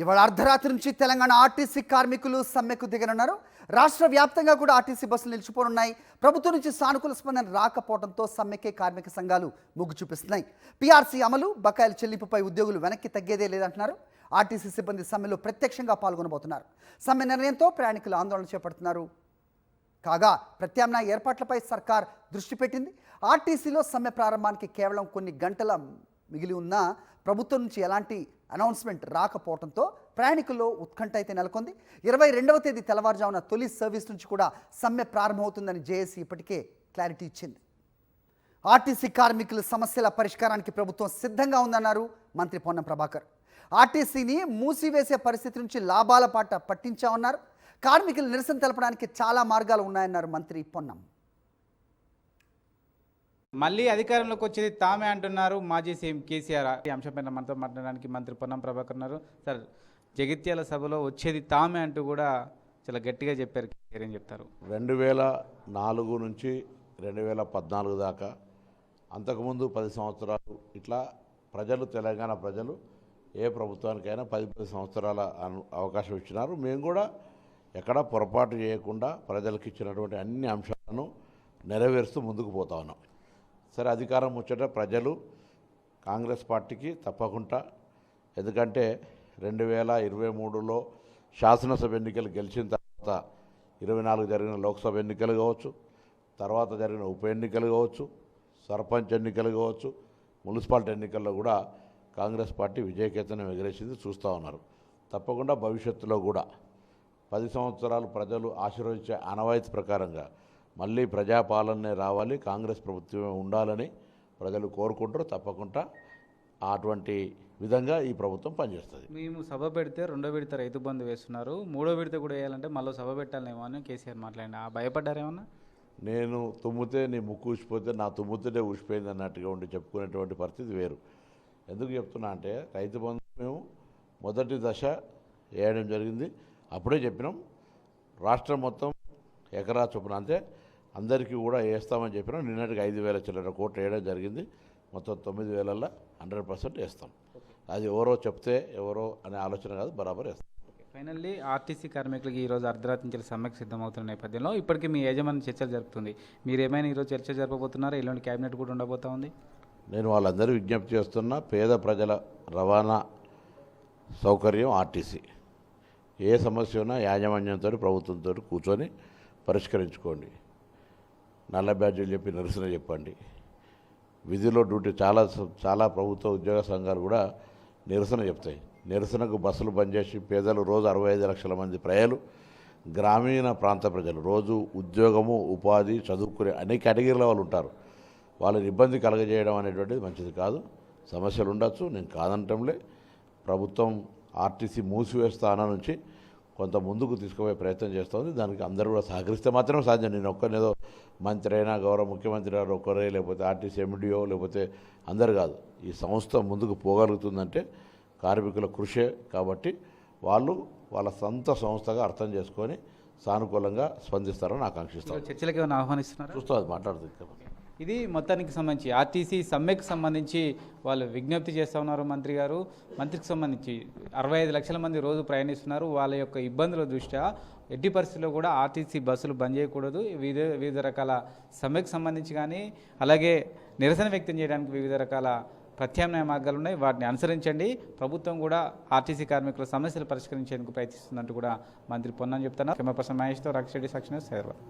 ఇవాళ అర్ధరాత్రి నుంచి తెలంగాణ ఆర్టీసీ కార్మికులు సమ్మెకు దిగనున్నారు. రాష్ట్ర వ్యాప్తంగా కూడా ఆర్టీసీ బస్సులు నిలిచిపోనున్నాయి. ప్రభుత్వం నుంచి సానుకూల స్పందన రాకపోవడంతో సమ్మెకే కార్మిక సంఘాలు మొగ్గు చూపిస్తున్నాయి. పీఆర్సీ అమలు, బకాయిల చెల్లింపుపై ఉద్యోగులు వెనక్కి తగ్గేదే లేదంటున్నారు. ఆర్టీసీ సిబ్బంది సమ్మెలో ప్రత్యక్షంగా పాల్గొనబోతున్నారు. సమ్మె నిర్ణయంతో ప్రయాణికులు ఆందోళన చేపడుతున్నారు. కాగా ప్రత్యామ్నాయ ఏర్పాట్లపై సర్కార్ దృష్టి పెట్టింది. ఆర్టీసీలో సమ్మె ప్రారంభానికి కేవలం కొన్ని గంటల మిగిలి ఉన్న ప్రభుత్వం నుంచి ఎలాంటి అనౌన్స్మెంట్ రాకపోవడంతో ప్రయాణికుల్లో ఉత్కంఠ అయితే నెలకొంది. 22వ తేదీ తెల్లవారుజామున తొలి సర్వీస్ నుంచి కూడా సమ్మె ప్రారంభమవుతుందని జేఏసీ ఇప్పటికే క్లారిటీ ఇచ్చింది. ఆర్టీసీ కార్మికుల సమస్యల పరిష్కారానికి ప్రభుత్వం సిద్ధంగా ఉందన్నారు మంత్రి పొన్నం ప్రభాకర్. ఆర్టీసీని మూసివేసే పరిస్థితి నుంచి లాభాల పాట పట్టించామన్నారు. కార్మికులు నిరసన తెలపడానికి చాలా మార్గాలు ఉన్నాయన్నారు మంత్రి పొన్నం. మళ్ళీ అధికారంలోకి వచ్చేది తామే అంటున్నారు మాజీ సీఎం కేసీఆర్. ఈ అంశంపైన మనతో మాట్లాడడానికి మంత్రి పొన్నం ప్రభాకర్ ఉన్నారు. సార్, జగిత్యాల సభలో వచ్చేది తామే అంటూ కూడా చాలా గట్టిగా చెప్పారు. ఏం చెప్తారు? 2004 నుంచి 2014 దాకా, అంతకుముందు 10 సంవత్సరాలు ఇట్లా ప్రజలు, తెలంగాణ ప్రజలు ఏ ప్రభుత్వానికైనా 10 సంవత్సరాల అవకాశం ఇచ్చినారు. మేము కూడా ఎక్కడా పొరపాటు చేయకుండా ప్రజలకు ఇచ్చినటువంటి అన్ని అంశాలను నెరవేరుస్తూ ముందుకు పోతా ఉన్నాం. సరే, అధికారం ముచ్చట ప్రజలు కాంగ్రెస్ పార్టీకి తప్పకుండా, ఎందుకంటే 2023లో శాసనసభ ఎన్నికలు గెలిచిన తర్వాత 24 జరిగిన లోక్సభ ఎన్నికలు కావచ్చు, తర్వాత జరిగిన ఉప ఎన్నికలు కావచ్చు, సర్పంచ్ ఎన్నికలు కావచ్చు, మున్సిపాలిటీ ఎన్నికల్లో కూడా కాంగ్రెస్ పార్టీ విజయకేతనం ఎగరేసింది చూస్తూ ఉన్నారు. తప్పకుండా భవిష్యత్తులో కూడా 10 సంవత్సరాలు ప్రజలు ఆశీర్వదించే ఆనవాయితీ ప్రకారంగా మళ్ళీ ప్రజాపాలనే రావాలి, కాంగ్రెస్ ప్రభుత్వమే ఉండాలని ప్రజలు కోరుకుంటారు. తప్పకుండా అటువంటి విధంగా ఈ ప్రభుత్వం పనిచేస్తుంది. మేము సభ పెడితే 2వ విడత రైతు బంధు వేస్తున్నారు, 3వ విడత కూడా వేయాలంటే మళ్ళీ సభ పెట్టాలేమో అని కేసీఆర్ మాట్లాడినా, భయపడ్డారేమన్నా? నేను తుమ్మితే నీ ముక్కు ఊసిపోతే నా తుమ్ముతేనే ఊసిపోయింది అన్నట్టుగా ఉండి చెప్పుకునేటువంటి పరిస్థితి వేరు. ఎందుకు చెప్తున్నా అంటే, రైతు బంధు మేము మొదటి దశ వేయడం జరిగింది. అప్పుడే చెప్పినాం, రాష్ట్రం మొత్తం ఎకరా చొప్పున అంతే అందరికీ కూడా వేస్తామని చెప్పినాం. నిన్నటికి 5,000 చిల్లర కోట్లు వేయడం జరిగింది. మొత్తం 9,000ల్లో 100% వేస్తాం. అది ఎవరో చెప్తే ఎవరో అనే ఆలోచన కాదు, బరాబర్ వేస్తాం. ఫైనల్లీ ఆర్టీసీ కార్మికులకి ఈరోజు అర్ధరాత్రి నుంచి సమ్మెకు సిద్ధమవుతున్న నేపథ్యంలో ఇప్పటికీ మీ యజమాని చర్చలు జరుపుతుంది. మీరు ఏమైనా ఈరోజు చర్చ జరపబోతున్నారా? ఇలాంటి క్యాబినెట్ కూడా ఉండబోతా ఉంది. నేను వాళ్ళందరూ విజ్ఞప్తి చేస్తున్నా, పేద ప్రజల రవాణా సౌకర్యం ఆర్టీసీ. ఏ సమస్య ఉన్నా యాజమాన్యంతో, ప్రభుత్వంతో కూర్చొని పరిష్కరించుకోండి. నల్ల బ్యాడ్జీలు చెప్పి నిరసన చెప్పండి. విధిలో డ్యూటీ చాలా ప్రభుత్వ ఉద్యోగ సంఘాలు కూడా నిరసన చెప్తాయి. నిరసనకు బస్సులు బంద్ చేసి పేదలు, రోజు 65 లక్షల మంది ప్రజలు, గ్రామీణ ప్రాంత ప్రజలు రోజు ఉద్యోగము, ఉపాధి, చదువుకునే అన్ని కేటగిరీల వాళ్ళు ఉంటారు. వాళ్ళని ఇబ్బంది కలగజేయడం అనేటువంటిది మంచిది కాదు. సమస్యలు ఉండొచ్చు, నేను కాదంటంలే. ప్రభుత్వం ఆర్టీసీ మూసివేస్తాన నుంచి కొంత ముందుకు తీసుకుపోయే ప్రయత్నం చేస్తుంది. దానికి అందరూ కూడా సహకరిస్తే మాత్రమే సాధ్యం. నేను ఒక్కనేదో మంత్రి అయినా, గౌరవ ముఖ్యమంత్రి గారు ఒక్కరే, లేకపోతే ఆర్టీసీ ఎండిఓ, లేకపోతే అందరు కాదు. ఈ సంస్థ ముందుకు పోగలుగుతుందంటే కార్మికుల కృషే. కాబట్టి వాళ్ళు వాళ్ళ సొంత సంస్థగా అర్థం చేసుకొని సానుకూలంగా స్పందిస్తారని ఆకాంక్షిస్తారు. చర్చలకు ఏమైనా ఆహ్వానిస్తున్నారు? చూస్తూ అది మాట్లాడుతుంది. ఇది మొత్తానికి సంబంధించి ఆర్టీసీ సమ్మెకు సంబంధించి వాళ్ళు విజ్ఞప్తి చేస్తూ ఉన్నారు మంత్రి గారు. మంత్రికి సంబంధించి 65 లక్షల మంది రోజు ప్రయాణిస్తున్నారు. వాళ్ళ యొక్క ఇబ్బందుల దృష్ట్యా ఎట్టి పరిస్థితుల్లో కూడా ఆర్టీసీ బస్సులు బంద్ చేయకూడదు. వివిధ రకాల సమ్మెకు సంబంధించి కానీ, అలాగే నిరసన వ్యక్తం చేయడానికి వివిధ రకాల ప్రత్యామ్నాయ మార్గాలు ఉన్నాయి, వాటిని అనుసరించండి. ప్రభుత్వం కూడా ఆర్టీసీ కార్మికుల సమస్యలు పరిష్కరించేందుకు ప్రయత్నిస్తుందంటూ కూడా మంత్రి పొన్నం చెప్తున్నారు. కెమెరా పర్సన్ మహేష్తో రాక్షరెడ్డి, సాక్షి న్యూస్, హైదరాబాద్.